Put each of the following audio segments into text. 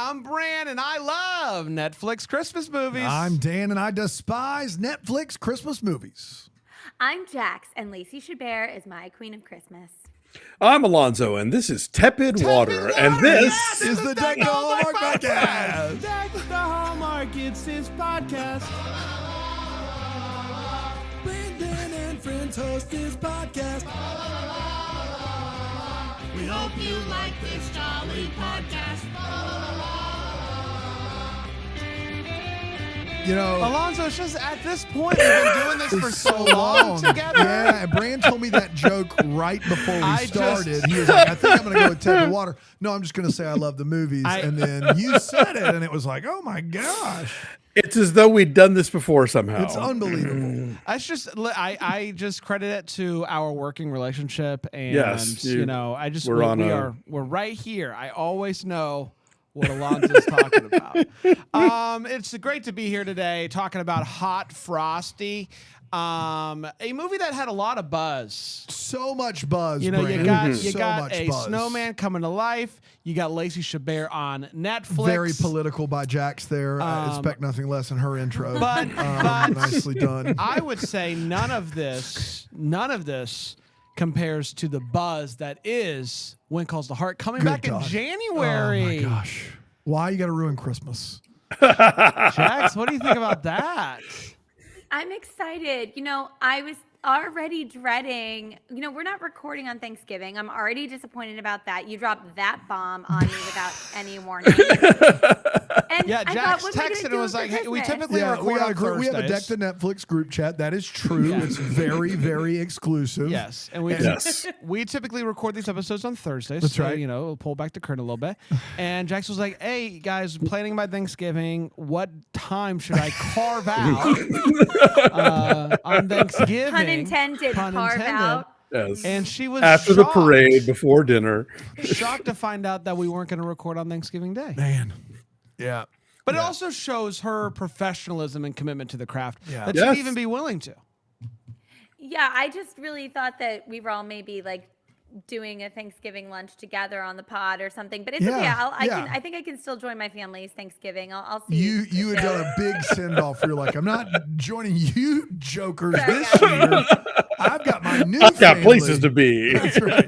I'm Bran, and I love Netflix Christmas movies. I'm Dan, and I despise Netflix Christmas movies. I'm Jax, and Lacey Chabert is my queen of Christmas. I'm Alonso, and this is Tepid Water, and this is the Deck the Hallmark podcast. Deck the Hallmark, it's his podcast. Brandon and friends host this podcast. We hope you like this jolly podcast. You know, Alonso, it's just at this point, we've been doing this for so long together. Yeah, and Brand told me that joke right before we started. He was like, I think I'm going to go with Tepid Water. No, I'm just going to say I love the movies. And then you said it, and it was like, oh my gosh. it's as though we'd done this before somehow. It's unbelievable. I just credit it to our working relationship, and Yes, we're right here. I always know what Alonso's talking about. It's great to be here today talking about Hot Frosty, a movie that had a lot of buzz. So much buzz. You know, Brand. you got a buzz. snowman coming to life. You got Lacey Chabert on Netflix. Very political by Jax there. I expect nothing less in her intro. But nicely done. I would say none of this compares to the buzz that is When Calls the Heart coming back in January. Oh my gosh. Why you got to ruin Christmas? Jax, what do you think about that? I'm excited. You know, I was already dreading, we're not recording on Thanksgiving. I'm already disappointed about that. You dropped that bomb on me without any warning. And yeah, I Jax thought, texted and was like, hey, we typically Yeah, record on Thursdays. we have a Deck the Netflix group chat. That is true. Yeah. It's very, very exclusive. Yes, and we typically record these episodes on Thursdays. That's so, right. We'll pull back the curtain a little bit. And Jax was like, hey, guys, planning my Thanksgiving. What time should I carve out on Thanksgiving? Pun intended, carve out. Yes. And she was after the shocked. parade, before dinner. Shocked to find out that we weren't going to record on Thanksgiving Day. Man. Yeah. But it also shows her professionalism and commitment to the craft. Yeah. That Yes. she'd even be willing to. Yeah, I just really thought that we were all maybe like doing a Thanksgiving lunch together on the pod or something. But it's okay. I think I can still join my family's Thanksgiving. I'll see. You had done a big send off. You're like, I'm not joining you jokers this year. I've got my new I've got family. places to be. That's right.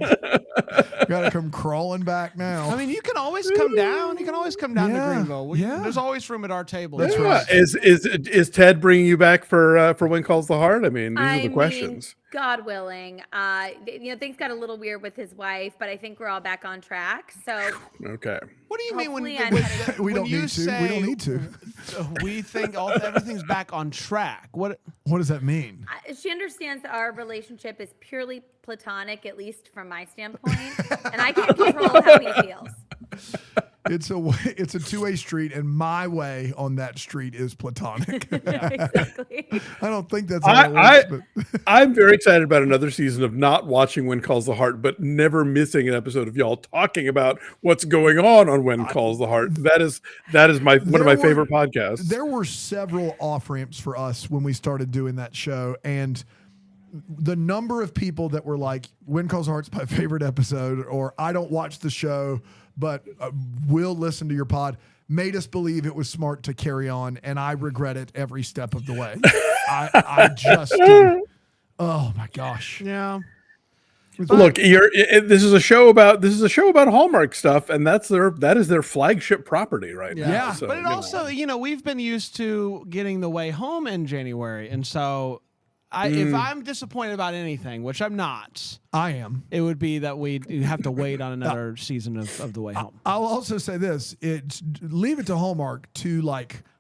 Got to come crawling back now. I mean, you can always come down. You can always come down to Yeah, Greenville. yeah. There's always room at our table. That's Yeah. right. Is Ted bringing you back for When Calls the Heart? I mean, these are the questions. God willing. Things got a little weird with his wife, but I think we're all back on track. So Okay. What do you mean when Hopefully I'm headed- we when don't you need to. say We don't need to. we think everything's back on track? What What does that mean? she understands that our relationship is purely platonic, at least from my standpoint, and I can't control how he feels. It's a two-way street, and my way on that street is platonic. Exactly. I don't think that's how it works. But I'm very excited about another season of not watching When Calls the Heart, but never missing an episode of y'all talking about what's going on When Calls the Heart. That is one of my favorite podcasts. There were several off-ramps for us when we started doing that show, and the number of people that were like, When Calls the Heart's my favorite episode, or I don't watch the show, but will listen to your pod, made us believe it was smart to carry on, and I regret it every step of the way. I just do. Oh my gosh. yeah. Look, this is a show about Hallmark stuff, and that is their flagship property right now. Yeah. So, But it also, we've been used to getting The Way Home in January, and so if I'm disappointed about anything, which I'm not, I am. it would be that we have to wait on another season of The Way Home. I'll also say this: leave it to Hallmark to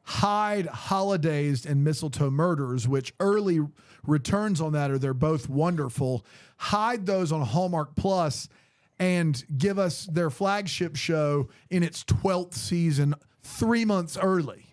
hide holidays and mistletoe murders, which early returns on that they're both wonderful. Hide those on Hallmark Plus and give us their flagship show in its 12th season 3 months early.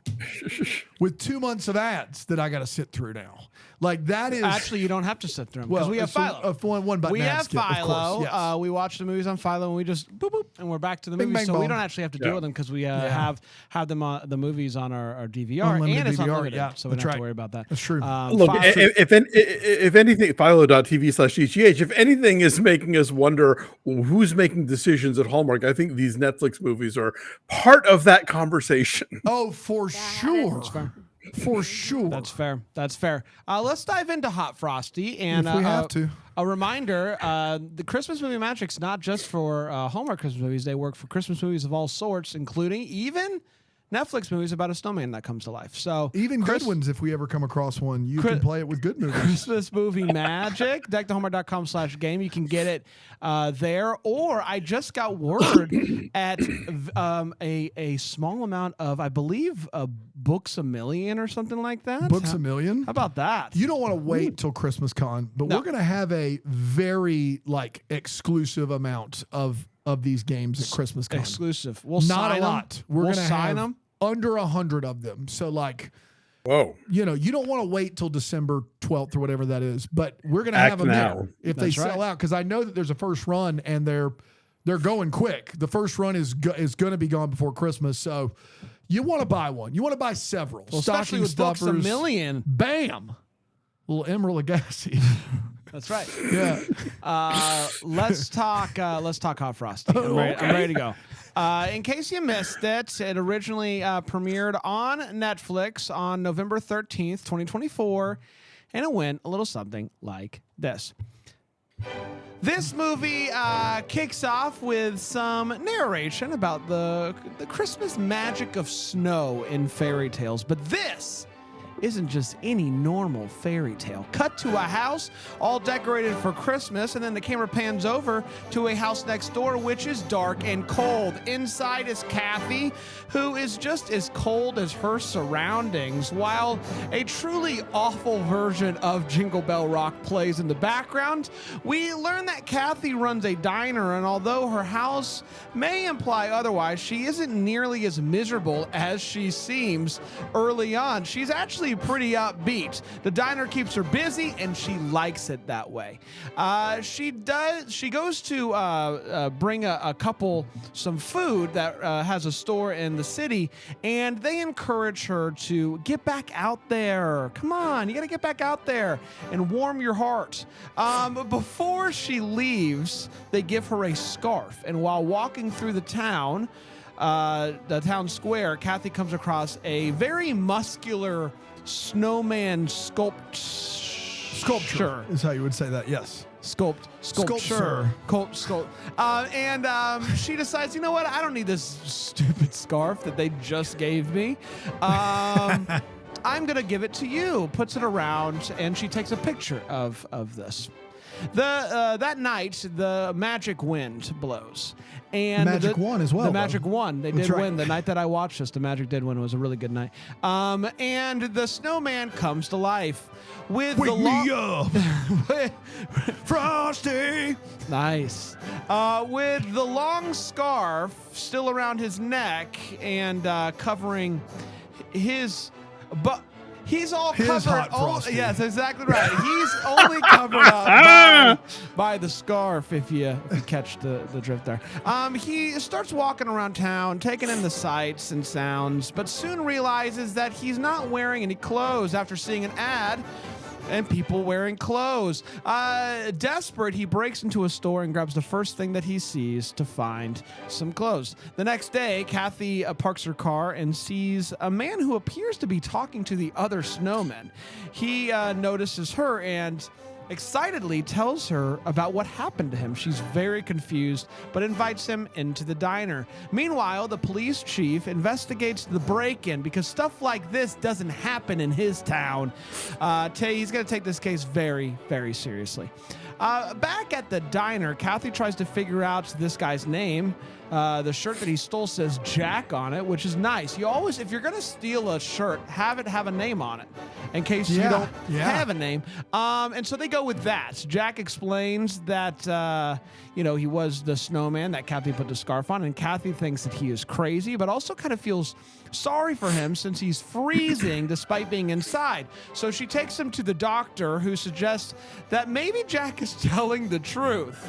with 2 months of ads that I got to sit through now. Like that is Actually, you don't have to sit through them because we have Philo. One button We ad have skip, of Philo. course, yes. We watch the movies on Philo, and we just boop boop, and we're back to the Bing, movies. bang, So we boom. don't actually have to deal with them because we have them on the movies on our DVR, Unlimited and it's DVR, unlimited, yeah, so we don't that's have to right. worry about that. That's true. Look, Philo- if anything, philo.tv/GTH, if anything is making us wonder who's making decisions at Hallmark, I think these Netflix movies are part of that conversation. Oh, for sure. For sure. That's fair. That's fair. Let's dive into Hot Frosty. And If we have to. A reminder, the Christmas movie magic's not just for Hallmark Christmas movies. They work for Christmas movies of all sorts, including even Netflix movies about a snowman that comes to life. So Even good ones, if we ever come across one, you can play it with good movies. Christmas movie magic, deckthehallmark.com/game. You can get it there. Or I just got word at a small amount of, I believe, Books A Million or something like that. Books A Million? How about that? You don't want to wait till Christmas Con, but No. we're going to have a very exclusive amount of these games at Christmas Con. Exclusive. We'll Not sign a lot. Them. We're We'll going to sign have them. under 100 of them. So Whoa. you don't want to wait till December 12th or whatever that is, but we're going to Act have them now. there if they That's sell right. out. Because I know that there's a first run and they're going quick. The first run is going to be gone before Christmas. So you want to buy one. You want to buy several. Well, especially Stocking with Books A stuffers. Million. Bam. Little Emerald Lagasse. That's right. Yeah. Let's talk Hot Frosty. I'm ready to go. In case you missed it, it originally premiered on Netflix on November 13th, 2024, and it went a little something like this. This movie kicks off with some narration about the Christmas magic of snow in fairy tales, but this isn't just any normal fairy tale. Cut to a house all decorated for Christmas, and then the camera pans over to a house next door, which is dark and cold. Inside is Kathy, who is just as cold as her surroundings, while a truly awful version of Jingle Bell Rock plays in the background. We learn that Kathy runs a diner, and although her house may imply otherwise, she isn't nearly as miserable as she seems early on. She's actually pretty upbeat. The diner keeps her busy, and she likes it that way. She goes to bring a couple some food that has a store in the city, and they encourage her to get back out there. Come on, you got to get back out there and warm your heart. Before she leaves, they give her a scarf, and while walking through the town square, Kathy comes across a very muscular snowman sculpture is how you would say that. Yes. Sculpture. And she decides, you know what? I don't need this stupid scarf that they just gave me. I'm going to give it to you. Puts it around, and she takes a picture of this. That night, the magic wind blows. And Magic won as well, The though. Magic won. They That's did right. win. The night that I watched this, the Magic did win. It was a really good night. And the snowman comes to life with Wake the me up, Frosty. Nice. With the long scarf still around his neck and covering his butt. He's all His covered. hot Frosty. Yes, exactly right. He's only covered up by the scarf, if you catch the drift there. He starts walking around town, taking in the sights and sounds, but soon realizes that he's not wearing any clothes after seeing an ad and people wearing clothes. Desperate, he breaks into a store and grabs the first thing that he sees to find some clothes. The next day, Kathy parks her car and sees a man who appears to be talking to the other snowmen. He notices her and excitedly tells her about what happened to him. She's very confused, but invites him into the diner. Meanwhile, the police chief investigates the break-in because stuff like this doesn't happen in his town. He's going to take this case very, very seriously. Back at the diner, Kathy tries to figure out this guy's name. The shirt that he stole says Jack on it, which is nice. You always, if you're going to steal a shirt, have it have a name on it in case you don't have a name. And so they go with that. Jack explains that, he was the snowman that Kathy put the scarf on, and Kathy thinks that he is crazy, but also kind of feels sorry for him since he's freezing despite being inside. So she takes him to the doctor, who suggests that maybe Jack is telling the truth.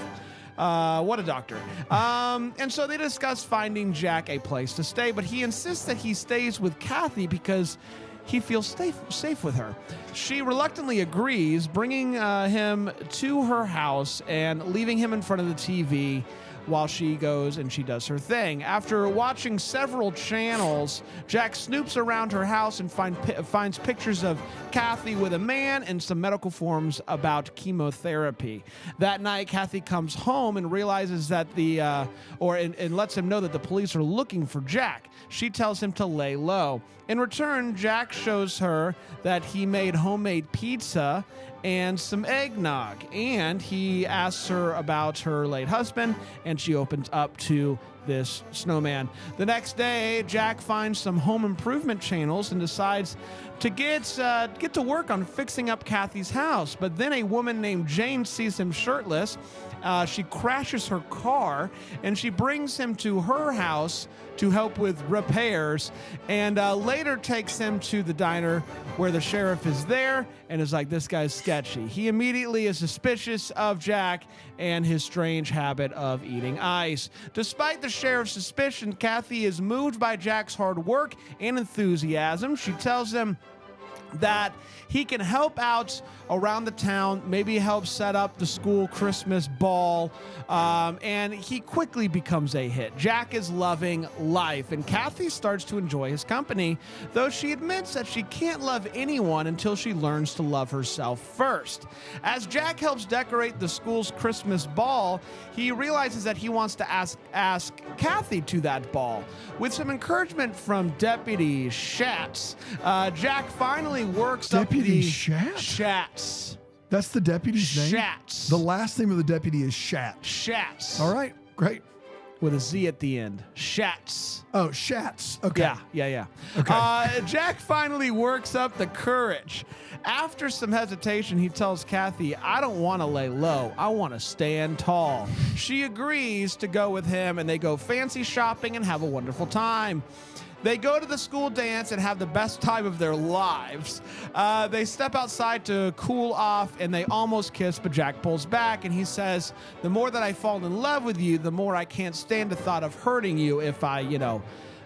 What a doctor. And so they discuss finding Jack a place to stay, but he insists that he stays with Kathy because he feels safe with her. She reluctantly agrees, bringing him to her house and leaving him in front of the TV while she goes and she does her thing. After watching several channels, Jack snoops around her house and finds pictures of Kathy with a man and some medical forms about chemotherapy. That night, Kathy comes home and realizes that and lets him know that the police are looking for Jack. She tells him to lay low. In return, Jack shows her that he made homemade pizza and some eggnog, and he asks her about her late husband, and she opens up to this snowman. The next day, Jack finds some home improvement channels and decides to get to work on fixing up Kathy's house. But then a woman named Jane sees him shirtless. She crashes her car, and she brings him to her house to help with repairs, and later takes him to the diner where the sheriff is there and is like, this guy's sketchy. He immediately is suspicious of Jack and his strange habit of eating ice. Despite the sheriff's suspicion, Kathy is moved by Jack's hard work and enthusiasm. She tells him that he can help out around the town, maybe help set up the school Christmas ball, and he quickly becomes a hit. Jack is loving life, and Kathy starts to enjoy his company, though she admits that she can't love anyone until she learns to love herself first. As Jack helps decorate the school's Christmas ball, he realizes that he wants to ask Kathy to that ball. With some encouragement from Deputy Schatz, Jack finally works Deputy up the Schatz? That's the deputy's name? Schatz. The last name of the deputy is Schatz. Schatz. All right, great. With a Z at the end. Schatz. Oh, Schatz. Okay. Yeah. Okay. Jack finally works up the courage. After some hesitation, he tells Kathy, I don't want to lay low. I want to stand tall. She agrees to go with him, and they go fancy shopping and have a wonderful time. They go to the school dance and have the best time of their lives. They step outside to cool off, and they almost kiss, but Jack pulls back, and he says, the more that I fall in love with you, the more I can't stand the thought of hurting you if I,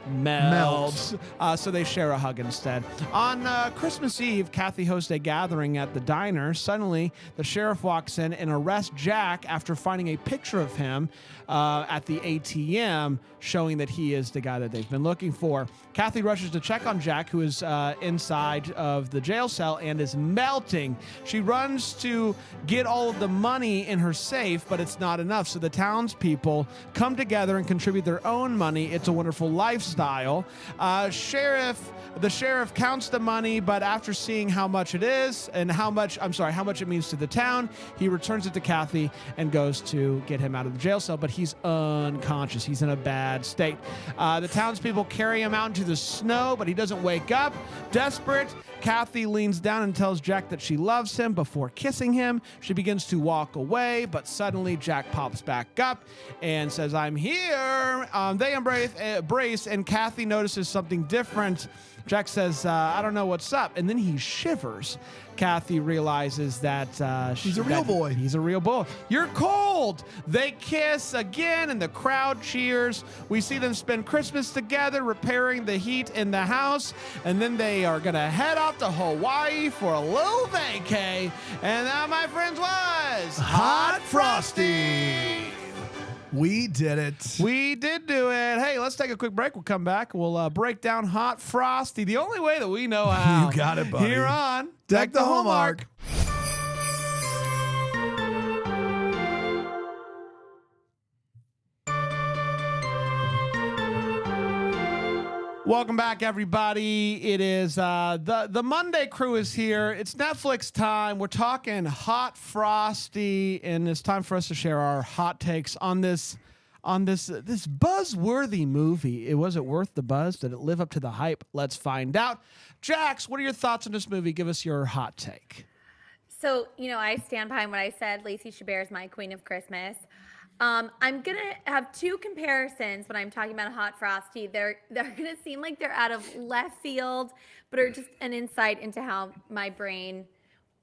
melt. So they share a hug instead. On Christmas Eve, Kathy hosts a gathering at the diner. Suddenly, the sheriff walks in and arrests Jack after finding a picture of him at the ATM, showing that he is the guy that they've been looking for. Kathy rushes to check on Jack, who is inside of the jail cell and is melting. She runs to get all of the money in her safe, but it's not enough. So the townspeople come together and contribute their own money. It's a wonderful lifestyle. The sheriff counts the money, but after seeing how much it is and how much it means to the town, he returns it to Kathy and goes to get him out of the jail cell, but he's unconscious. He's in a bad state. The townspeople carry him out into the snow, but he doesn't wake up. Desperate, Kathy leans down and tells Jack that she loves him before kissing him. She begins to walk away, but suddenly Jack pops back up and says, I'm here. They embrace, and Kathy notices something different. Jack says, I don't know what's up. And then he shivers. Kathy realizes that he's a real boy. He's a real boy. You're cold. They kiss again, and the crowd cheers. We see them spend Christmas together, repairing the heat in the house. And then they are going to head off to Hawaii for a little vacay. And that, my friends, was Hot Frosty. We did it. We did do it. Hey, let's take a quick break. We'll come back. We'll break down Hot Frosty the only way that we know how. You got it, buddy. Here on Deck the Hallmark. Welcome back, everybody. It is the Monday crew is here. It's Netflix time. We're talking Hot Frosty, and it's time for us to share our hot takes on this buzzworthy movie. Was it worth the buzz? Did it live up to the hype? Let's find out. Jax, what are your thoughts on this movie? Give us your hot take. So, I stand behind what I said. Lacey Chabert is my queen of Christmas. I'm going to have two comparisons when I'm talking about Hot Frosty. They're going to seem like they're out of left field, but are just an insight into how my brain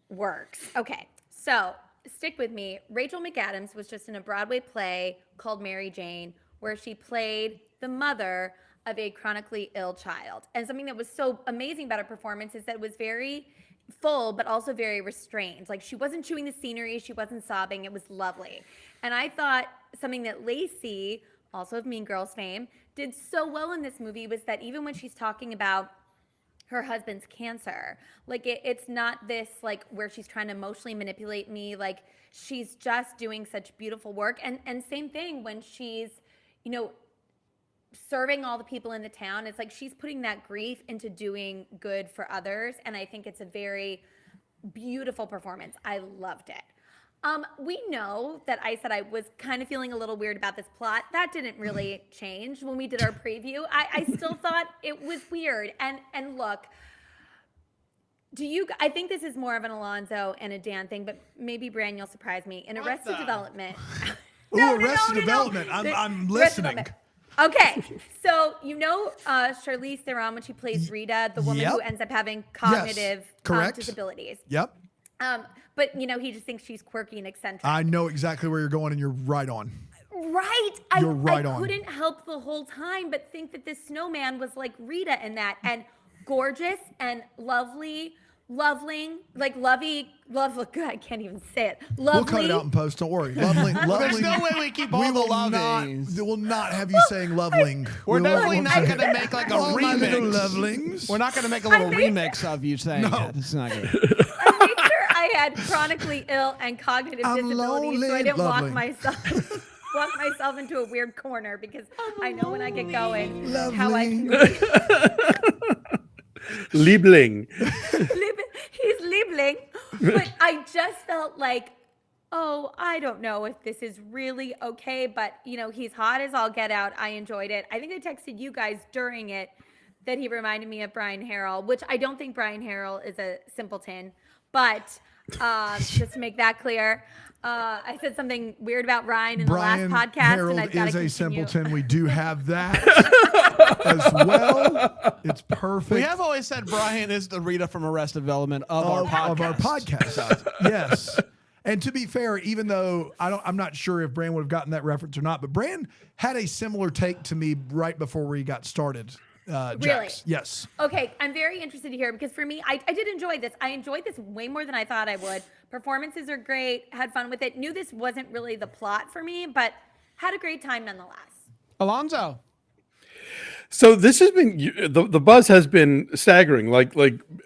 works. Okay, so stick with me. Rachel McAdams was just in a Broadway play called Mary Jane, where she played the mother of a chronically ill child. And something that was so amazing about her performance is that it was very full, but also very restrained. Like, she wasn't chewing the scenery, she wasn't sobbing. It was lovely. And I thought something that Lacey, also of Mean Girls fame, did so well in this movie was that even when she's talking about her husband's cancer, like it's not this like where she's trying to emotionally manipulate me. Like, she's just doing such beautiful work. And same thing when she's, serving all the people in the town. It's like she's putting that grief into doing good for others. And I think it's a very beautiful performance. I loved it. We know that I said I was kind of feeling a little weird about this plot. That didn't really change when we did our preview. I still thought it was weird. And look, I think this is more of an Alonso and a Dan thing, but maybe Bran, you'll surprise me. In Arrested Development. Arrested Development. I'm listening. Okay, so Charlize Theron when she plays Rita, the woman who ends up having cognitive disabilities. Yep. But he just thinks she's quirky and eccentric. I know exactly where you're going, and you're right on. Right. You're right on. I couldn't help the whole time but think that this snowman was like Rita in that, and gorgeous and lovely. I can't even say it. Lovely. We'll cut it out in post. Don't worry. Lovely. There's no way we keep all the lovings. We will not have you saying loving. We're definitely not going to make like a all my little remix. lovelings. We're not going to make a little remix of you saying it. It's not good. I made sure I had chronically ill and cognitive disabilities, so I didn't walk myself into a weird corner because I know when I get going how I can. Liebling. He's Liebling. But I just felt like, I don't know if this is really okay, but he's hot as all get out. I enjoyed it. I think I texted you guys during it that he reminded me of Brian Harrell, which I don't think Brian Harrell is a simpleton, but just to make that clear, I said something weird about Ryan in the last podcast. Harold and I've got is to a continue. simpleton. We do have that as well. It's perfect. We have always said Brian is the Rita from Arrested Development of our podcast. Yes. And to be fair, even though I'm not sure if Bran would have gotten that reference or not, but Bran had a similar take to me right before we got started. Really? Jax. Yes. Okay, I'm very interested to hear because for me, I did enjoy this. I enjoyed this way more than I thought I would. Performances are great. Had fun with it. Knew this wasn't really the plot for me, but had a great time nonetheless. Alonso. So this has been the buzz has been staggering. Like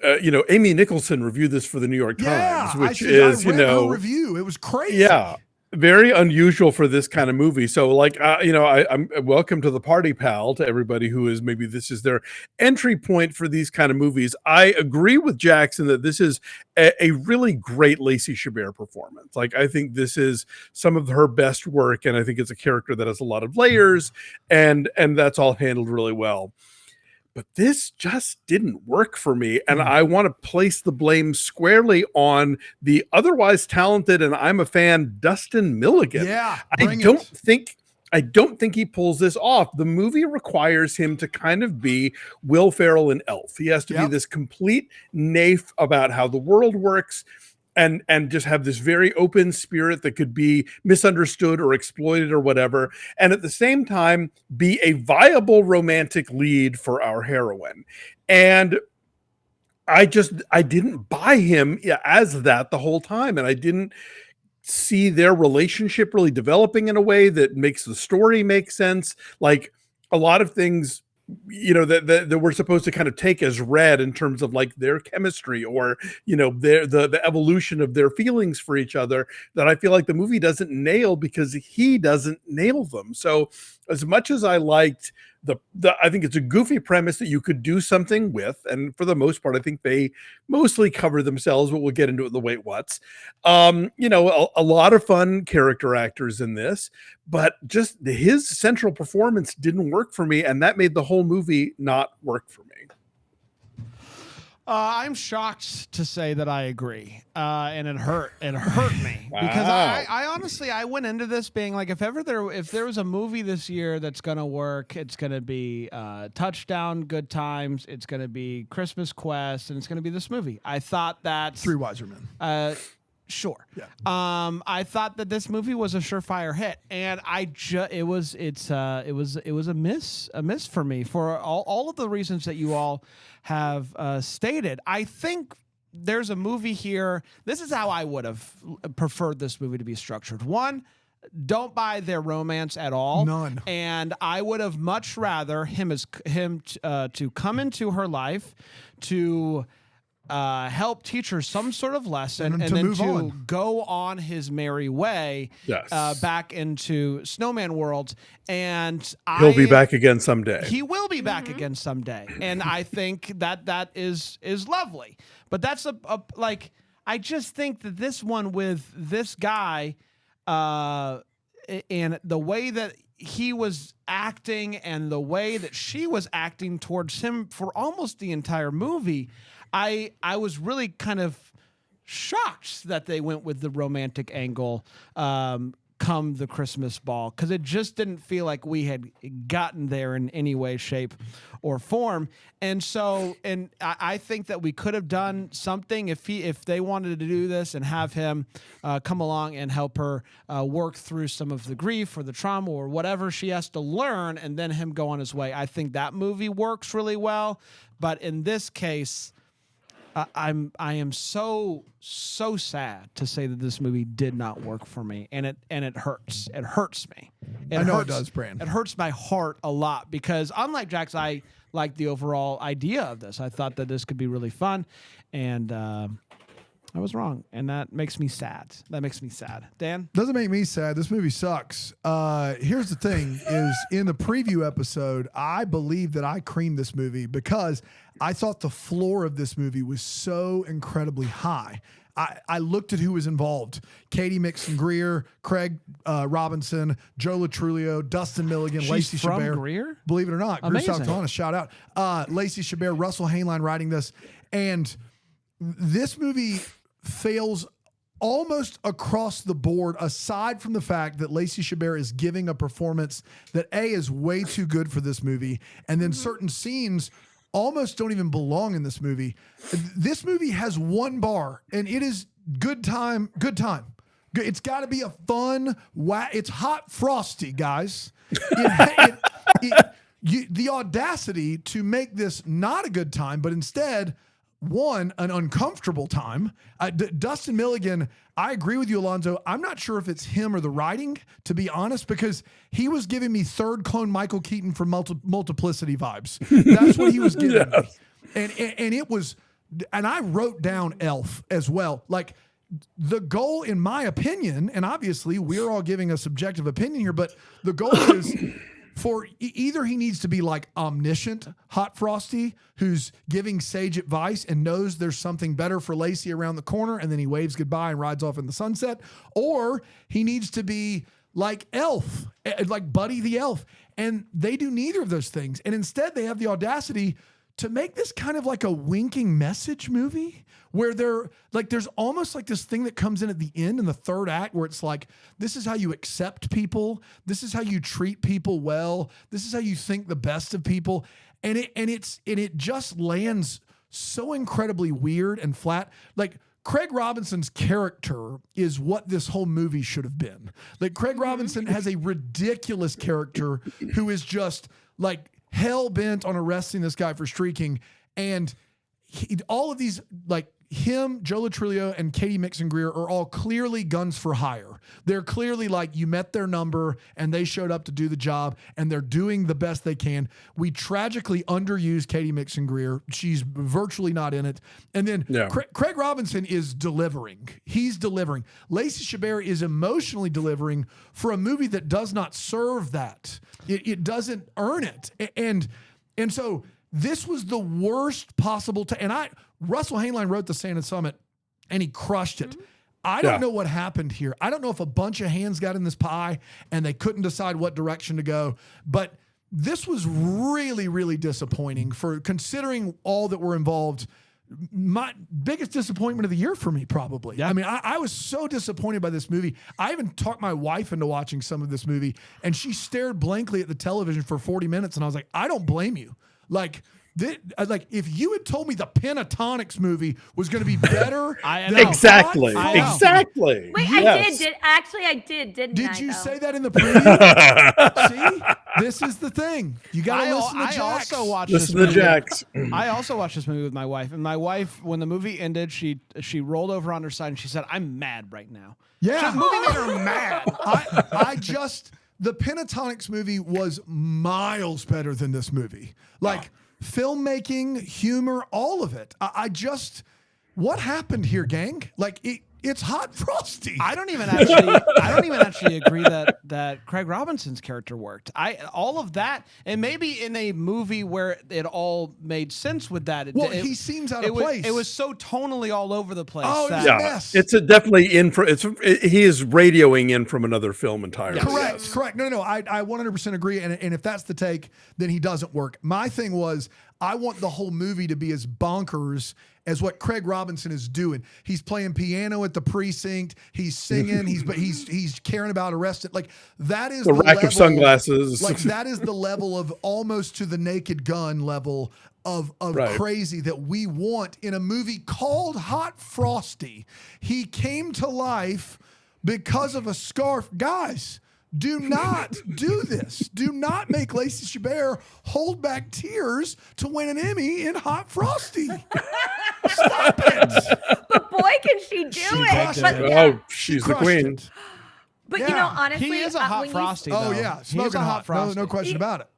Amy Nicholson reviewed this for the New York Times, which is I read her review. It was crazy. Yeah. Very unusual for this kind of movie. So I'm welcome to the party, pal, to everybody who is maybe this is their entry point for these kind of movies. I agree with Jackson that this is a really great Lacey Chabert performance. Like, I think this is some of her best work. And I think it's a character that has a lot of layers and that's all handled really well. But this just didn't work for me. And I want to place the blame squarely on the otherwise talented, and I'm a fan, Dustin Milligan. Yeah. I don't think he pulls this off. The movie requires him to kind of be Will Ferrell in Elf. He has to be this complete naif about how the world works. And just have this very open spirit that could be misunderstood or exploited or whatever. And at the same time, be a viable romantic lead for our heroine. And I didn't buy him as that the whole time. And I didn't see their relationship really developing in a way that makes the story make sense. Like, a lot of things that we're supposed to kind of take as read in terms of like their chemistry or the evolution of their feelings for each other, that I feel like the movie doesn't nail because he doesn't nail them. So as much as I liked the I think it's a goofy premise that you could do something with, and for the most part, I think they mostly cover themselves, but we'll get into it in the wait what's. A lot of fun character actors in this, but just his central performance didn't work for me, and that made the whole movie not work for me. I'm shocked to say that I agree, and it hurt me because Wow. I honestly I went into this being like if there was a movie this year that's gonna work, it's gonna be Touchdown, Good Times, it's gonna be Christmas Quest, and it's gonna be this movie. I thought that Three Wiser Men. Sure. Yeah. I thought that this movie was a surefire hit, and it was a miss for me for all of the reasons that you all have stated. I think there's a movie here. This is how I would have preferred this movie to be structured. One, don't buy their romance at all. None. And I would have much rather him to come into her life to help teach her some sort of lesson and then to go on his merry way. Yes. Back into Snowman World. And He'll be back again someday. He will be back again someday. And I think that is lovely. But that's I just think that this one with this guy and the way that he was acting and the way that she was acting towards him for almost the entire movie, I was really kind of shocked that they went with the romantic angle come the Christmas ball, because it just didn't feel like we had gotten there in any way, shape, or form. And so, I think that we could have done something if they wanted to do this and have him come along and help her work through some of the grief or the trauma or whatever she has to learn, and then him go on his way. I think that movie works really well. But in this case, I am so sad to say that this movie did not work for me, and it hurts. It hurts me. I know it does, Brand. It hurts my heart a lot because, unlike Jax, I like the overall idea of this. I thought that this could be really fun, and I was wrong, and that makes me sad. Dan? Doesn't make me sad. This movie sucks. Here's the thing is in the preview episode, I believe that I creamed this movie because I thought the floor of this movie was so incredibly high. I looked at who was involved. Katie Mixon-Greer, Craig Robinson, Joe Latrulio, Dustin Milligan, She's Lacey from Chabert. Greer? Believe it or not. Greer, Amazing. South Carolina, shout out. Lacey Chabert, Russell Hainline writing this. And this movie fails almost across the board, aside from the fact that Lacey Chabert is giving a performance that is way too good for this movie. And then certain scenes almost don't even belong in this movie. This movie has one bar, and it is good time. It's got to be a fun, it's hot Frosty, guys. The audacity to make this not a good time, but instead, an uncomfortable time. Dustin Milligan, I agree with you, Alonso. I'm not sure if it's him or the writing, to be honest, because he was giving me third clone Michael Keaton from Multiplicity vibes. That's what he was giving me. And it was, and I wrote down Elf as well. Like, the goal, in my opinion, and obviously we're all giving a subjective opinion here, but the goal is for either he needs to be like omniscient hot Frosty who's giving sage advice and knows there's something better for Lacey around the corner, and then he waves goodbye and rides off in the sunset, or he needs to be like Elf, like Buddy the Elf. And they do neither of those things. And instead they have the audacity to make this kind of like a winking message movie where there's almost like this thing that comes in at the end in the third act where it's like, this is how you accept people. This is how you treat people well. This is how you think the best of people. And it just lands so incredibly weird and flat. Like, Craig Robinson's character is what this whole movie should have been. Like, Craig Robinson has a ridiculous character who is just like hell bent on arresting this guy for streaking. And all of these, like, him, Joe Latrillo, and Katie Mixon-Greer are all clearly guns for hire. They're clearly like, you met their number and they showed up to do the job and they're doing the best they can. We tragically underused Katie Mixon-Greer. She's virtually not in it. And then Craig Robinson is delivering. He's delivering. Lacey Chabert is emotionally delivering for a movie that does not serve that. It doesn't earn it. And so this was the worst possible Russell Hainline wrote The Sand Summit and he crushed it. I don't know what happened here. I don't know if a bunch of hands got in this pie and they couldn't decide what direction to go, but this was really, really disappointing for considering all that were involved. My biggest disappointment of the year for me, probably. Yeah. I mean, I was so disappointed by this movie. I even talked my wife into watching some of this movie and she stared blankly at the television for 40 minutes and I was like, I don't blame you. Like if you had told me the Pentatonics movie was going to be better, exactly. Wait, I did, didn't I? Did you say that in the preview? See, this is the thing. You got to listen to Jax. I also watched this movie with my wife, and my wife, when the movie ended, she rolled over on her side and she said, "I'm mad right now." Yeah, the movie made her mad. The Pentatonics movie was miles better than this movie. Like filmmaking, humor, all of it. What happened here, gang? Like it's Hot Frosty. I don't even actually agree that Craig Robinson's character worked. All of that, and maybe in a movie where it all made sense with that. He seems out of place. It was so tonally all over the place. Oh, it's a mess. It's definitely he is radioing in from another film entirely. Correct. No. I 100% agree. And if that's the take, then he doesn't work. My thing was, I want the whole movie to be as bonkers as what Craig Robinson is doing. He's playing piano at the precinct. He's singing. He's caring about arrested. Like that is the rack level of sunglasses. Like that is the level of almost to the Naked Gun level of crazy that we want in a movie called Hot Frosty. He came to life because of a scarf. Guys, do not do this. Do not make Lacey Chabert hold back tears to win an Emmy in Hot Frosty. Stop it. But boy, can she do it. She's the queen. But you know, honestly, he is a Hot Frosty. Oh yeah, smoking hot. No question about it.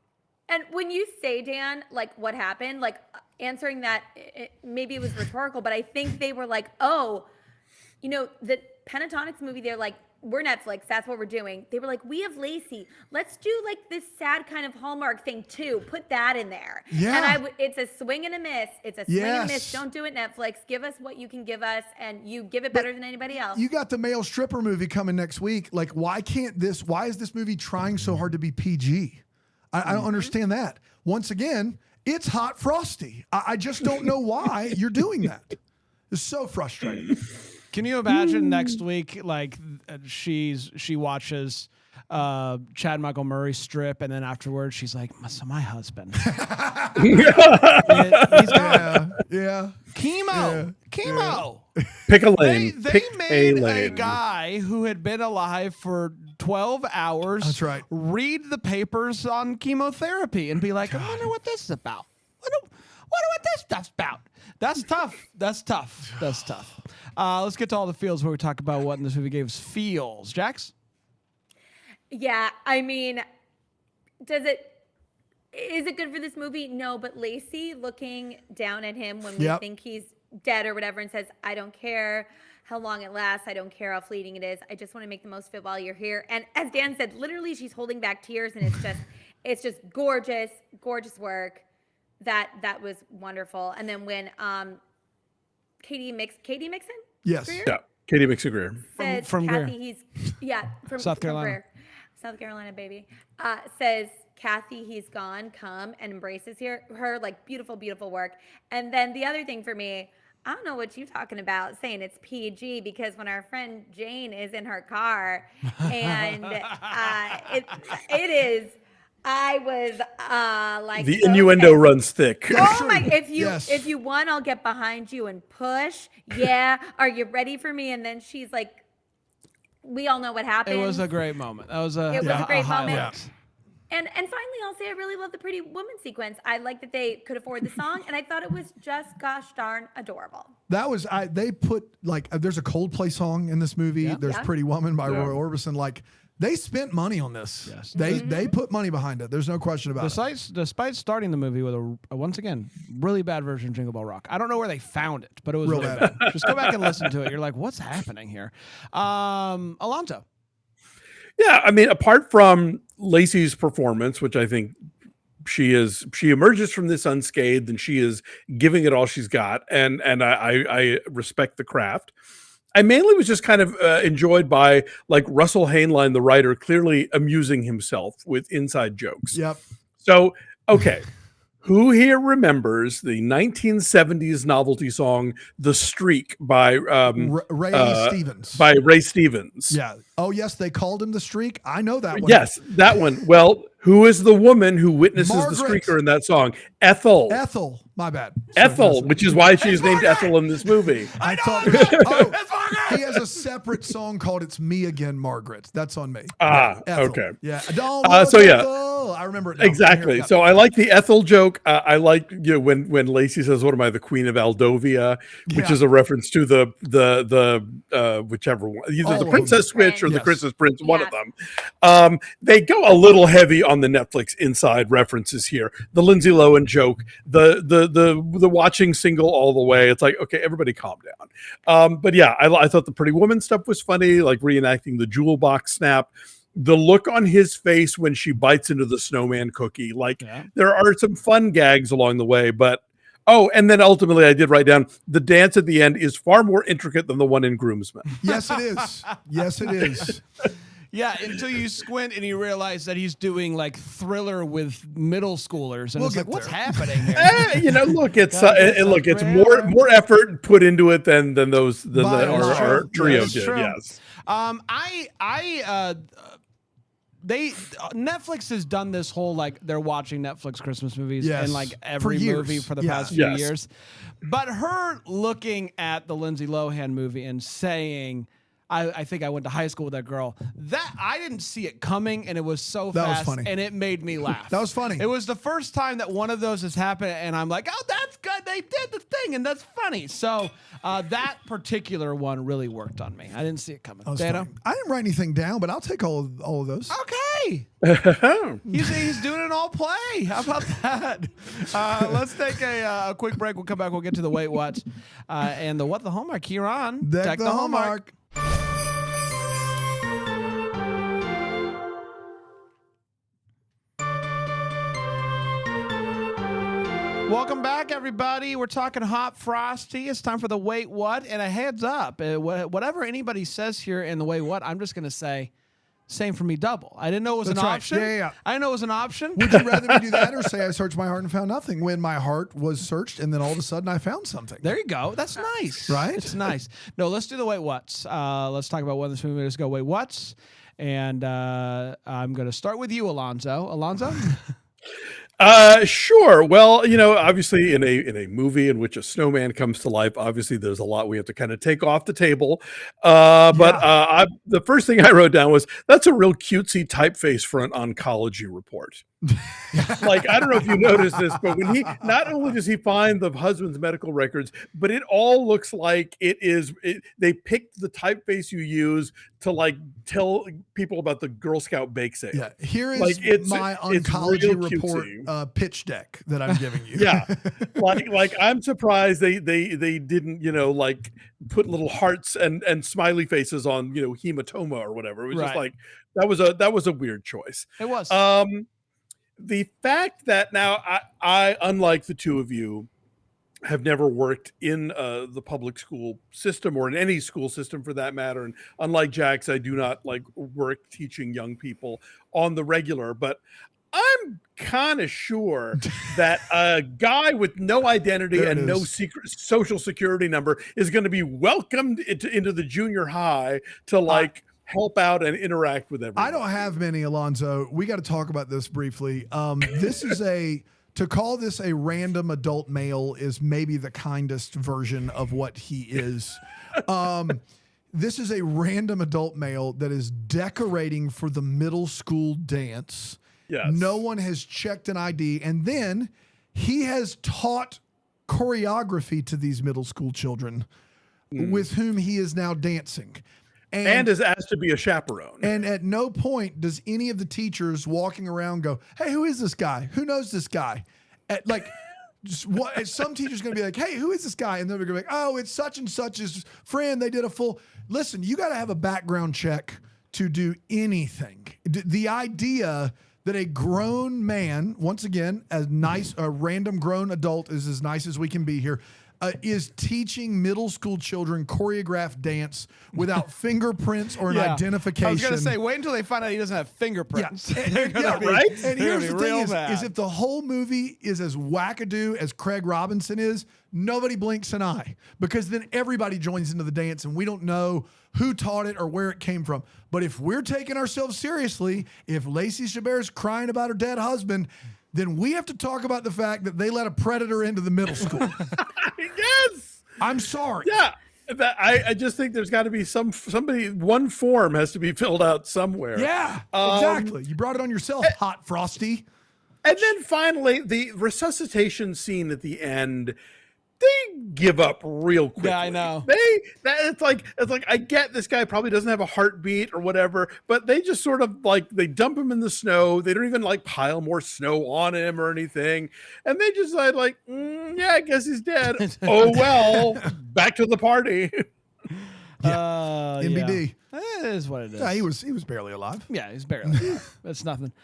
And when you say, Dan, like what happened, like answering that, maybe it was rhetorical, but I think they were like, oh, you know, the Pentatonics movie, they're like, we're Netflix, that's what we're doing. They were like, we have Lacey. Let's do like this sad kind of Hallmark thing too. Put that in there. Yeah. And it's a swing and a miss. It's a swing and a miss. Don't do it, Netflix. Give us what you can give us, and you give it better than anybody else. You got the male stripper movie coming next week. Like, why is this movie trying so hard to be PG? I don't understand that. Once again, it's Hot Frosty. I just don't know why you're doing that. It's so frustrating. Can you imagine next week, like she watches Chad Michael Murray strip, and then afterwards she's like, so my husband. He's gone. Yeah. Chemo. Pick a lane. They made a guy who had been alive for 12 hours. That's right. Read the papers on chemotherapy and be like, I wonder what this is about. Wonder what this stuff's about. That's tough. Let's get to all the feels where we talk about what in this movie gave us feels. Jax? Yeah, I mean, is it good for this movie? No, but Lacey looking down at him when we think he's dead or whatever and says, I don't care how long it lasts. I don't care how fleeting it is. I just want to make the most of it while you're here. And as Dan said, literally she's holding back tears, and it's just gorgeous work. That was wonderful. And then when Katie Mixon? Yes. Greer? Yeah. Katie Mixon-Greer. Says from Kathy, Greer. from South Carolina. South Carolina, baby. Says, Kathy, he's gone, come, and embraces her, like, beautiful, beautiful work. And then the other thing for me, I don't know what you're talking about saying it's PG, because when our friend Jane is in her car and it is, I was like, the innuendo runs thick. Oh my! If you want, I'll get behind you and push. Yeah, are you ready for me? And then she's like, we all know what happened. It was a great moment. It was a great highlight. moment. And finally, I'll say I really love the Pretty Woman sequence. I like that they could afford the song, and I thought it was just gosh darn adorable. That was they put like there's a Coldplay song in this movie. Yeah. There's Yeah. Pretty Woman by Roy Orbison. Like they spent money on this. Yes. They put money behind it. There's no question about it. Despite starting the movie with a once again really bad version of Jingle Bell Rock. I don't know where they found it, but it was Real really bad. bad. Just go back and listen to it. You're like, what's happening here? Alonso. Yeah, I mean, apart from Lacey's performance, which I think she emerges from this unscathed, and she is giving it all she's got, and I respect the craft. I mainly was just kind of enjoyed by like Russell Hainline, the writer, clearly amusing himself with inside jokes. Yep. So, okay. Who here remembers the 1970s novelty song "The Streak" by Ray Stevens? By Ray Stevens. Yeah. Oh yes, they called him the Streak. I know that one. Yes, that one. Well, who is the woman who witnesses Margaret. the streaker in that song? Ethel. Ethel. My bad. Ethel, which is why she's named Ethel in this movie. I thought. He has a separate song called "It's Me Again, Margaret." That's on me. Ethel. Okay. Yeah. Don't So yeah. Ethel. I remember it now. Exactly. Here, So I like the Ethel joke. I like when Lacey says, "What am I, the Queen of Aldovia?" Which Yeah. is a reference to the whichever one, either All the of Princess them. Switch or the Yes. Christmas Prince. One of Yeah. them. They go a little heavy on the Netflix inside references here. The Lindsay Lohan joke, the watching single all the way. It's like, okay, everybody calm down. But yeah, I thought the Pretty Woman stuff was funny, like reenacting the jewel box snap. The look on his face when she bites into the snowman cookie, like there are some fun gags along the way, but and then ultimately I did write down the dance at the end is far more intricate than the one in Groomsmen. Yes, it is. Yes, it is. Yeah, until you squint and you realize that he's doing like Thriller with middle schoolers, and We'll it's like, get what's there. happening here? Look, it's Gotta get some prayer. more effort put into it than By a lot. our trio That's did. true. Yes. Netflix has done this whole like they're watching Netflix Christmas movies Yes. in like every For years. movie for the Yeah. past few Yes. years. But her looking at the Lindsay Lohan movie and saying, I think I went to high school with that girl. That I didn't see it coming, and it was so That was fast, funny. and it made me laugh. That was funny. It was the first time that one of those has happened, and I'm like, oh, that's good. They did the thing, and that's funny. So that particular one really worked on me. I didn't see it coming. That was Dana? funny. I didn't write anything down, but I'll take all of those. Okay. He's doing it all play. How about that? Let's take a quick break. We'll come back. We'll get to the Wait What and the What the Hallmark here on Deck the Hallmark. Welcome back, everybody. We're talking Hot Frosty. It's time for the Wait What, and a heads up. Whatever anybody says here in the Wait What, I'm just going to say, same for me, double. I didn't know it was That's an right. option. Yeah. I didn't know it was an option. Would you rather me do that or say I searched my heart and found nothing when my heart was searched and then all of a sudden I found something? There you go. That's nice. Right? It's nice. No, let's do the Wait What's. Let's talk about what this movie is. Go Wait What's. And I'm going to start with you, Alonso. Alonso? Sure. Well, obviously in a movie in which a snowman comes to life, obviously there's a lot we have to kind of take off the table. But the first thing I wrote down was that's a real cutesy typeface for an oncology report. Like, I don't know if you noticed this, but when not only does he find the husband's medical records, but it all looks like they picked the typeface you use to like tell people about the Girl Scout bake sale. Yeah, here is Like, my it's oncology real report cutesy. pitch deck that I'm giving you. Yeah, like I'm surprised they didn't like put little hearts and smiley faces on hematoma or whatever. It was just Right. like that was a weird choice. It was. The fact that now I unlike the two of you have never worked in the public school system or in any school system for that matter, and unlike Jax, I do not like work teaching young people on the regular, but I'm kind of sure that a guy with no identity There it and no is. secret social security number is going to be welcomed into the junior high to like help out and interact with everyone. I don't have many, Alonso. We got to talk about this briefly. This is to call this a random adult male is maybe the kindest version of what he is. This is a random adult male that is decorating for the middle school dance. Yes. No one has checked an ID. And then he has taught choreography to these middle school children with whom he is now dancing. And is asked to be a chaperone. And at no point does any of the teachers walking around go, hey, who is this guy? Who knows this guy? Some teacher's going to be like, hey, who is this guy? And they're going to be like, oh, it's such and such's friend. They did a full. Listen, you got to have a background check to do anything. The idea that a grown man, once again, a random grown adult is as nice as we can be here, is teaching middle school children choreographed dance without fingerprints or an identification. I was going to say, wait until they find out he doesn't have fingerprints. Right? And here's the thing is if the whole movie is as wackadoo as Craig Robinson is, nobody blinks an eye because then everybody joins into the dance and we don't know who taught it or where it came from. But if we're taking ourselves seriously, if Lacey Chabert's crying about her dead husband, then we have to talk about the fact that they let a predator into the middle school. Yes. I'm sorry. Yeah. I just think there's got to be one form has to be filled out somewhere. Yeah, exactly. You brought it on yourself, hot Frosty. And then finally, the resuscitation scene at the end, they give up real quickly. Yeah, I know. It's like I get this guy probably doesn't have a heartbeat or whatever, but they just sort of they dump him in the snow. They don't even pile more snow on him or anything, and they just yeah, I guess he's dead. Oh well, back to the party. NBD. It is what it is. Yeah, he was barely alive. Yeah, he's barely alive. That's nothing.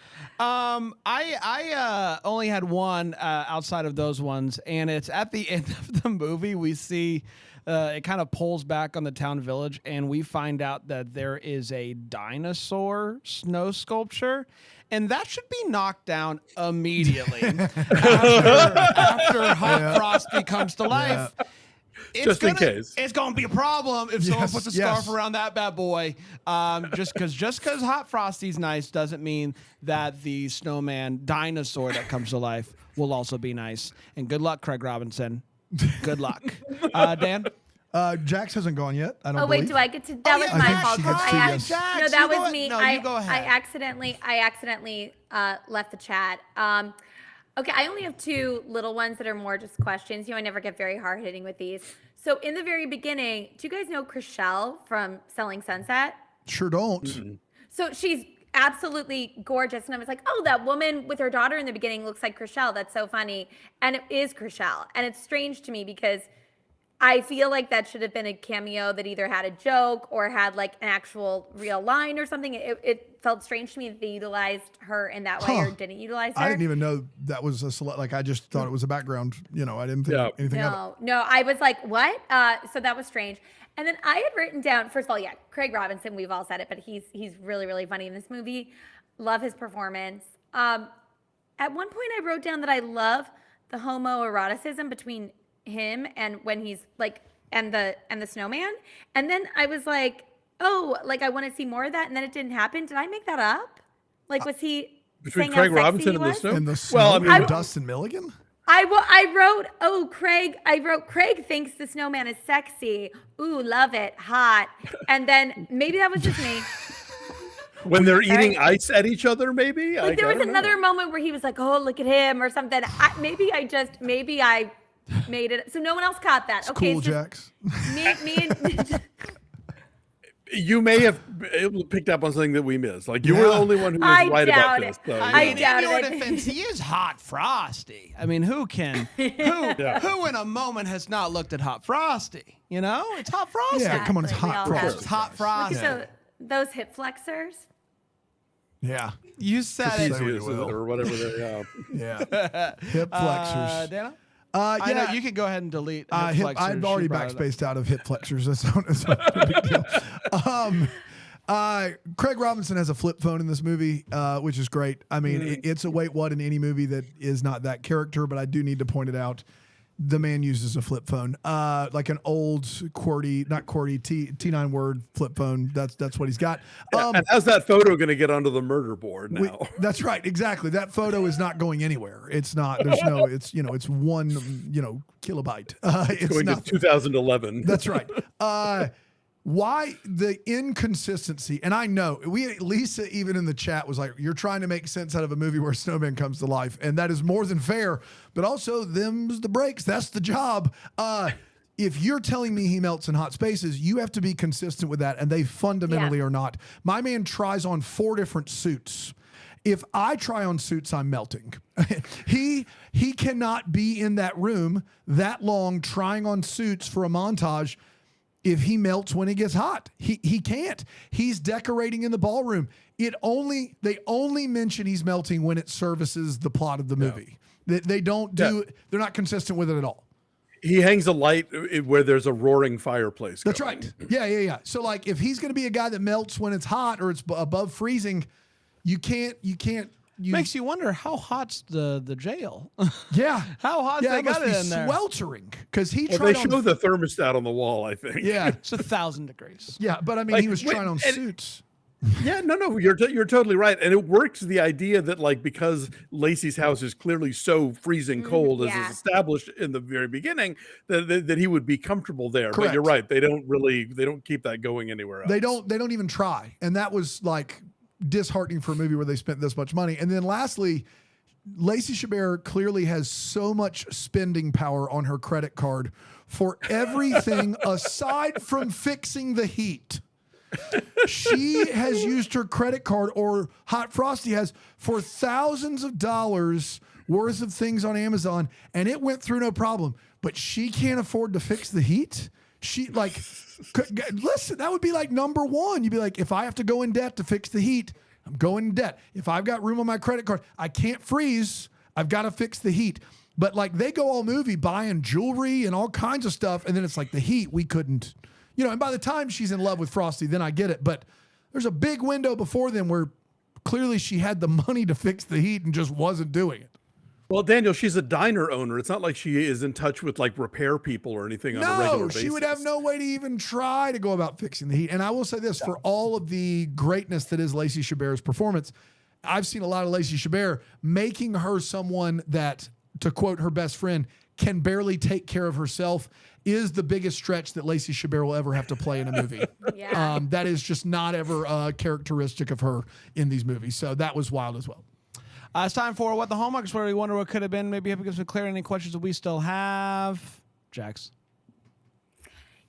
I only had one outside of those ones, and it's at the end of the movie. We see it kind of pulls back on the town village, and we find out that there is a dinosaur snow sculpture. And that should be knocked down immediately after Hot Frosty comes to life. Yeah. Just in case. It's going to be a problem if someone puts a scarf around that bad boy. Just because Hot Frosty's nice doesn't mean that the snowman dinosaur that comes to life will also be nice. And good luck, Craig Robinson. Good luck. Dan? Jax hasn't gone yet. I don't. Oh wait, believe. do I get to? That was my fault. No, that was me. No, you go ahead. I accidentally left the chat. Okay, I only have two little ones that are more just questions. I never get very hard hitting with these. So in the very beginning, do you guys know Chriselle from Selling Sunset? Sure don't. Mm-hmm. So she's absolutely gorgeous, and I was like, oh, that woman with her daughter in the beginning looks like Chriselle. That's so funny, and it is Chriselle, and it's strange to me because I feel like that should have been a cameo that either had a joke or had an actual real line or something. It felt strange to me that they utilized her in that way or didn't utilize her. I didn't even know that was I just thought it was a background. I didn't think anything of it. No, I was like, what? So that was strange. And then I had written down, first of all, Craig Robinson, we've all said it, but he's really, really funny in this movie. Love his performance. At one point I wrote down that I love the homoeroticism between him and when he's and the snowman, and then I was like, oh, I want to see more of that, and then it didn't happen. Did I make that up? Was he between Craig Robinson and the snow? And the snowman, Dustin Milligan. I wrote Craig thinks the snowman is sexy. Ooh, love it, hot. And then maybe that was just me. When they're eating ice at each other, maybe. There was another moment where he was like, "Oh, look at him" or something. Maybe I made it so no one else caught that. It's okay, cool, Jax. Me and you may have picked up on something that we missed. You were the only one who was right about this. So, I doubt in your it. defense, he is Hot Frosty. I mean, who in a moment has not looked at Hot Frosty? It's Hot Frosty. Yeah, come on, it's Hot Frosty. It's Hot Frosty. Look at those hip flexors. Yeah, you said it. Or whatever they are. Yeah, hip flexors. Dana? I know you can go ahead and delete hip flexors. I've already backspaced out of hip flexors. That's not a big deal. Craig Robinson has a flip phone in this movie, which is great. I mean, it's a wait what in any movie that is not that character, but I do need to point it out. The man uses a flip phone, like an old T9 word flip phone. That's what he's got. And how's that photo going to get onto the murder board now? That's right, exactly. That photo is not going anywhere. It's not. There's no. It's it's 1 kilobyte. It's going to 2011. That's right. why the inconsistency? And I know Lisa, even in the chat, was like, you're trying to make sense out of a movie where a snowman comes to life. And that is more than fair, but also them's the breaks. That's the job. If you're telling me he melts in hot spaces, you have to be consistent with that. And they fundamentally are not. My man tries on 4 different suits. If I try on suits, I'm melting. He cannot be in that room that long trying on suits for a montage if he melts when it gets hot. He can't. He's decorating in the ballroom. They only mention he's melting when it services the plot of the movie. They don't do. They're not consistent with it at all. He hangs a light where there's a roaring fireplace. That's right. Yeah. So like, if he's going to be a guy that melts when it's hot or it's above freezing, you can't. Makes you wonder how hot's the jail. Yeah. How hot they got it in there? Sweltering, because he They show the thermostat on the wall, I think. Yeah. It's 1,000 degrees. Yeah, but I mean, he was trying on suits. Yeah, no, you're totally right, and it works. The idea that like because Lacey's house is clearly so freezing cold, as is established in the very beginning, that he would be comfortable there. Correct. But you're right; they don't keep that going anywhere else. They don't even try, and that was like disheartening for a movie where they spent this much money. And then lastly, Lacey Chabert clearly has so much spending power on her credit card for everything aside from fixing the heat. She has used her credit card, or Hot Frosty has, for thousands of dollars worth of things on Amazon, and it went through no problem. But she can't afford to fix the heat. She listen, that would be like number one. You'd be like, if I have to go in debt to fix the heat, I'm going in debt. If I've got room on my credit card, I can't freeze. I've got to fix the heat. But like, they go all movie buying jewelry and all kinds of stuff, and then it's like the heat, we couldn't. And by the time she's in love with Frosty, then I get it. But there's a big window before then where clearly she had the money to fix the heat and just wasn't doing it. Well, Daniel, she's a diner owner. It's not like she is in touch with like repair people or anything on a regular basis. No, she would have no way to even try to go about fixing the heat. And I will say this, for all of the greatness that is Lacey Chabert's performance, I've seen a lot of Lacey Chabert making her someone that, to quote her best friend, can barely take care of herself is the biggest stretch that Lacey Chabert will ever have to play in a movie. That is just not ever characteristic of her in these movies. So that was wild as well. It's time for What the Hallmark is, where we wonder what could have been. Maybe give us clear any questions that we still have. Jax.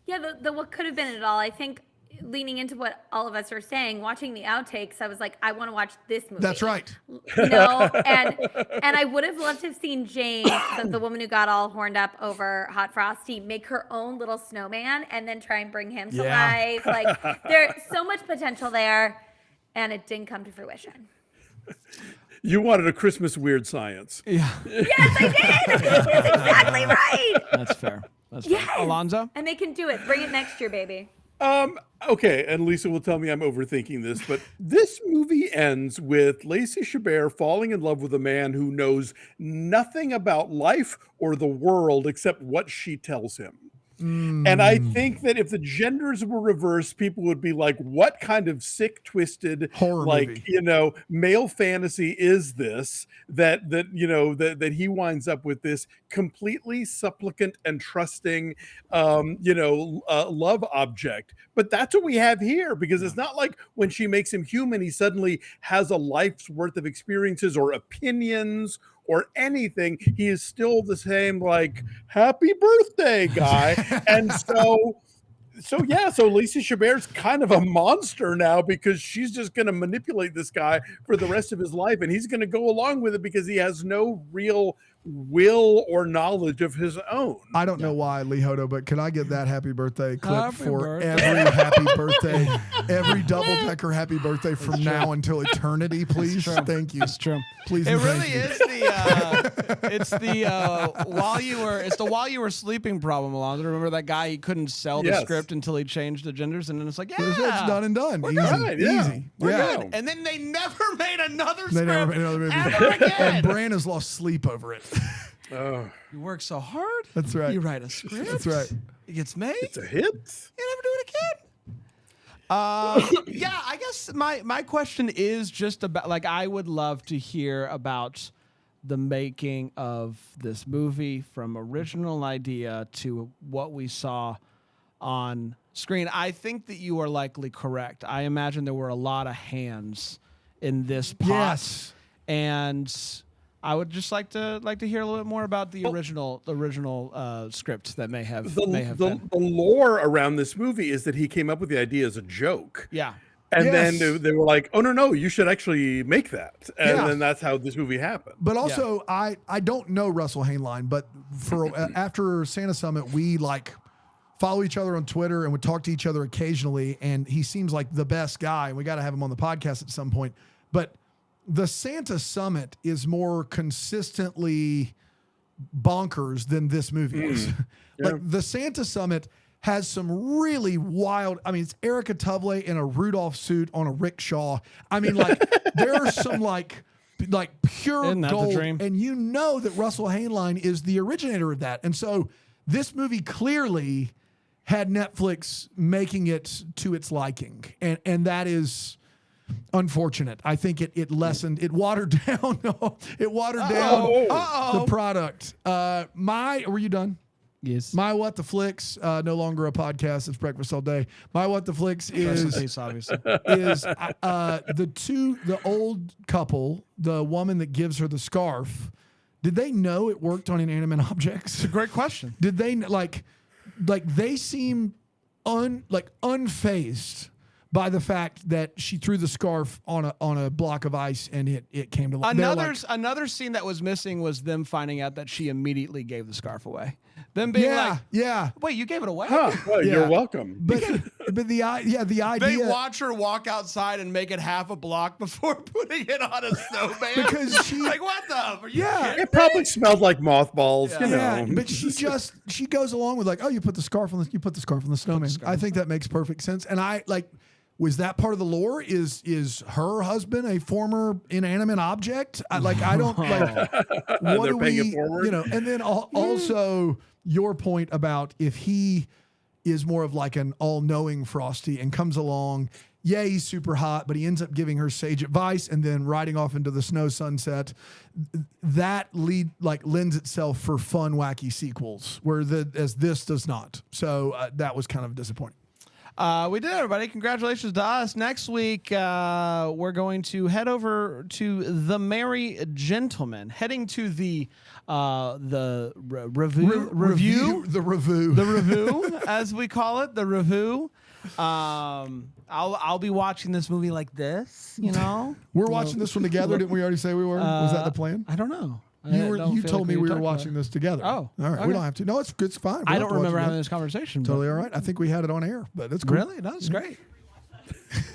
Yeah, the what could have been it all. I think leaning into what all of us are saying, watching the outtakes, I was like, I want to watch this movie. That's right. And I would have loved to have seen Jane, the woman who got all horned up over Hot Frosty, make her own little snowman and then try and bring him to life. Like, there's so much potential there, and it didn't come to fruition. You wanted a Christmas Weird Science. Yeah. Yes, I did. That's exactly right. That's fair. Yes. Alonso? And they can do it. Bring it next year, baby. Okay, and Lisa will tell me I'm overthinking this, but this movie ends with Lacey Chabert falling in love with a man who knows nothing about life or the world except what she tells him. And I think that if the genders were reversed, people would be like, what kind of sick, twisted, horror like, movie. Male fantasy is this, that he winds up with this completely supplicant and trusting, love object. But that's what we have here, because it's not like when she makes him human, he suddenly has a life's worth of experiences or opinions or anything. He is still the same, like, happy birthday guy. And so Lacey Chabert's kind of a monster now, because she's just going to manipulate this guy for the rest of his life, and he's going to go along with it because he has no real will or knowledge of his own. I don't know why, Lee Hodo, but can I get that happy birthday clip Happy for birthday. every happy birthday, every double-decker happy birthday from now until eternity, please? Thank you. That's true. Please. It and really thank you. is the while you were sleeping problem, Alonso. Remember that guy? He couldn't sell the Yes. script until he changed the genders, and then it's like, It's done and done. Easy. right, yeah. Easy. We're Yeah. good. And then they never made another They script never made another movie. ever again. And Bran has lost sleep over it. Oh, You work so hard. That's right. You write a script. That's right. It gets made. it's a hit. You never do it again. Yeah, I guess my question is just about, like, I would love to hear about the making of this movie from original idea to what we saw on screen. I think that you are likely correct. I imagine there were a lot of hands in this pot. Yes. And I would just like to hear a little bit more about the original script that may have been. The lore around this movie is that he came up with the idea as a joke. Yeah. And Yes. then they were like, oh, no, you should actually make that. And then that's how this movie happened. But also, I don't know Russell Hainline, but for after Santa Summit, we follow each other on Twitter and would talk to each other occasionally. And he seems like the best guy. And we got to have him on the podcast at some point. But the Santa Summit is more consistently bonkers than this movie is. Like the Santa Summit has some really wild. I mean, it's Erica Tovley in a Rudolph suit on a rickshaw. I mean, there's some pure Isn't that the gold, dream? and you know that Russell Hainline is the originator of that. And so this movie clearly had Netflix making it to its liking, and that is unfortunate. I think it lessened, it watered down, the product. Were you done? Yes. My What the Flicks, no longer a podcast. It's Breakfast All Day. My What the Flicks Rest in is peace, obviously. the old couple, the woman that gives her the scarf. Did they know it worked on inanimate objects? It's a great question. Did they they seem unfazed by the fact that she threw the scarf on a block of ice and it came to life. Another scene that was missing was them finding out that she immediately gave the scarf away. Them being wait, you gave it away? Huh, well, Yeah. you're welcome. But the idea. They watch her walk outside and make it half a block before putting it on a snowman. Because she- what the? Are you kidding? It probably smelled like mothballs, you Yeah, know. but she goes along with you put the scarf on the snowman. I think that makes perfect sense. And was that part of the lore? Is her husband a former inanimate object? I don't what They're do paying it we forward? And then also your point about if he is more of an all-knowing Frosty and comes along, he's super hot, but he ends up giving her sage advice and then riding off into the snow sunset. That lends itself for fun, wacky sequels, as this does not. So that was kind of disappointing. We did, everybody. Congratulations to us. Next week, we're going to head over to The Merry Gentleman, heading to the review, as we call it, the review. I'll be watching this movie like this, We're watching this one together. Didn't we already say we were? Was that the plan? I don't know. You told me we were watching this together. Oh, all right. okay. We don't have to. No, it's fine. I don't remember having this conversation. Totally all right. I think we had it on air, but it's cool. Really? No, it's great.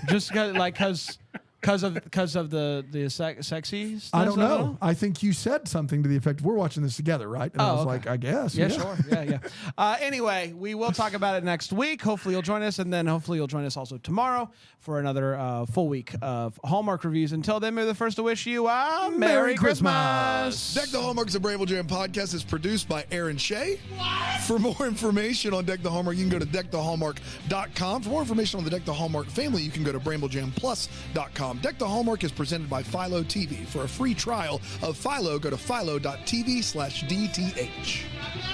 Just because of the sexy stuff? I don't know. I think you said something to the effect, we're watching this together, right? And I was like, I guess. Yeah, sure. Yeah. Anyway, we will talk about it next week. Hopefully you'll join us, and then hopefully you'll join us also tomorrow for another full week of Hallmark reviews. Until then, we're the first to wish you a Merry Christmas. Deck the Hallmark is a Bramble Jam podcast. It's produced by Aaron Shea. For more information on Deck the Hallmark, you can go to deckthehallmark.com. For more information on the Deck the Hallmark family, you can go to bramblejamplus.com. Deck the Hallmark is presented by Philo TV. For a free trial of Philo, go to philo.tv/DTH.